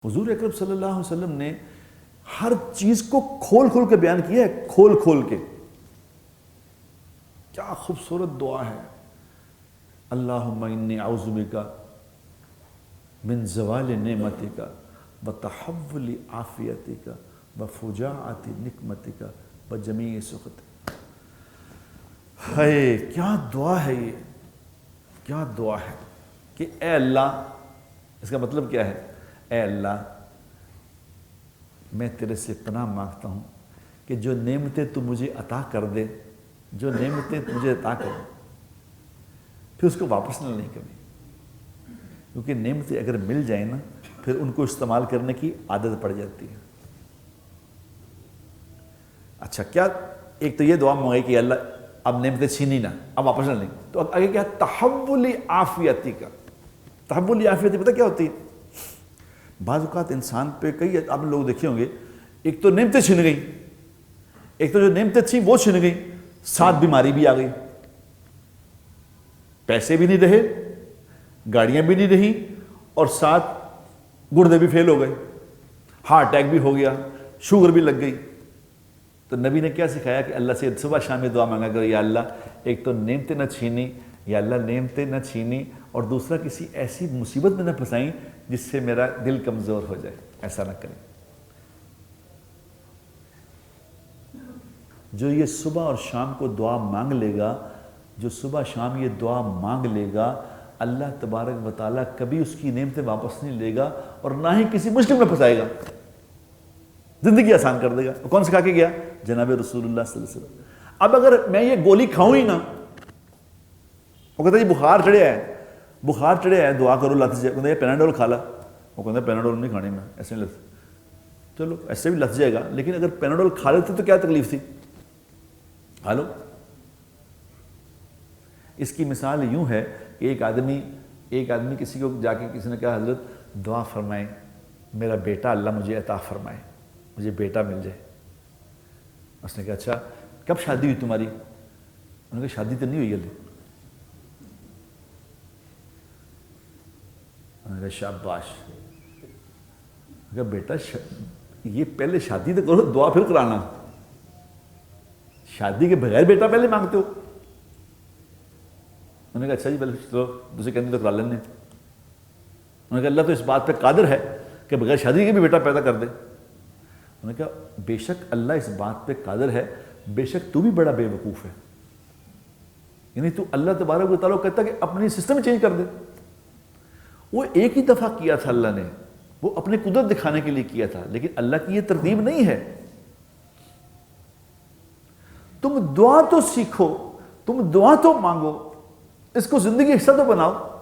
حضور اکرم صلی اللہ علیہ وسلم نے ہر چیز کو کھول کھول کے بیان کیا ہے، کھول کھول کے۔ کیا خوبصورت دعا ہے، اللہم انی اعوذ بک من زوال نعمتک وتحول عافیتک وفجاعت نقمتک وجمیع سخطک۔ ہائے کیا دعا ہے یہ، کیا دعا ہے کہ اے اللہ، اس کا مطلب کیا ہے؟ اے اللہ میں تیرے سے پناہ مانگتا ہوں کہ جو نعمتیں تو مجھے عطا کر دے، جو نعمتیں مجھے عطا کر دے، پھر اس کو واپس نہ لیں کبھی، کیونکہ نعمتیں اگر مل جائیں نا پھر ان کو استعمال کرنے کی عادت پڑ جاتی ہے۔ اچھا، کیا ایک تو یہ دعا مانگی کہ اللہ اب نعمتیں چھینی نہ، اب واپس نہ لیں، تو اب آگے کیا؟ تحول عافیتی کا۔ تحول عافیتی پتہ کیا ہوتی ہے؟ بعض اوقات انسان پہ کئی آپ لوگ دیکھے ہوں گے، ایک تو نعمتیں چھن گئیں، ایک تو جو نعمتیں تھیں وہ چھن گئیں، ساتھ بیماری بھی آ گئی، پیسے بھی نہیں رہے، گاڑیاں بھی نہیں رہیں، اور ساتھ گردے بھی فیل ہو گئے، ہارٹ اٹیک بھی ہو گیا، شوگر بھی لگ گئی۔ تو نبی نے کیا سکھایا کہ اللہ سے صبح شام دعا مانگا کرو، یا اللہ ایک تو نعمتیں نہ چھینی، یا اللہ نعمتیں نہ چھینی، اور دوسرا کسی ایسی مصیبت میں نہ پھنسائیں جس سے میرا دل کمزور ہو جائے، ایسا نہ کریں۔ جو یہ صبح اور شام کو دعا مانگ لے گا، جو صبح شام یہ دعا مانگ لے گا، اللہ تبارک و تعالیٰ کبھی اس کی نعمتیں واپس نہیں لے گا، اور نہ ہی کسی مشکل میں پھنسائے گا، زندگی آسان کر دے گا۔ کون سکھا کے گیا؟ جناب رسول اللہ صلی اللہ علیہ وسلم۔ اب اگر میں یہ گولی کھاؤں ہی نہ، وہ کہتا ہے جی بخار چڑھیا ہے، بخار چڑھیا ہے، دعا کرو لت جائے، کہتا ہے پیناڈول کھا لا، وہ کہتا ہے پیناڈول نہیں کھانی میں، ایسے نہیں لت، چلو ایسے بھی لت جائے گا، لیکن اگر پیناڈول کھا لیتے تو کیا تکلیف تھی؟ کھا لو۔ اس کی مثال یوں ہے کہ ایک آدمی کسی کو جا کے کسی نے کہا حضرت دعا فرمائیں میرا بیٹا اللہ مجھے عطا فرمائے، مجھے بیٹا مل جائے۔ اس نے کہا اچھا کب شادی ہوئی تمہاری؟ انہوں نے کہا شادی تو نہیں ہوئی ابھی۔ انہوں نے کہا شاباش۔ کہا بیٹا یہ پہلے شادی تو کرو، دعا پھر کرانا، شادی کے بغیر بیٹا پہلے مانگتے ہو؟ انہوں نے کہا اچھا جی پہلے چلو دوسرے کہنے تو کرا لینے۔ انہوں نے کہا اللہ تو اس بات پہ قادر ہے کہ بغیر شادی کے بھی بیٹا پیدا کر دے۔ انہوں نے کہا بے شک اللہ اس بات پہ قادر ہے، بے شک تو بھی بڑا بے وقوف ہے، یعنی تو اللہ تبارک و تعالیٰ کہتا کہ اپنی سسٹم چینج کر دے۔ وہ ایک ہی دفعہ کیا تھا اللہ نے، وہ اپنی قدرت دکھانے کے لیے کیا تھا، لیکن اللہ کی یہ ترتیب نہیں ہے۔ تم دعا تو سیکھو، تم دعا تو مانگو، اس کو زندگی حصہ تو بناؤ۔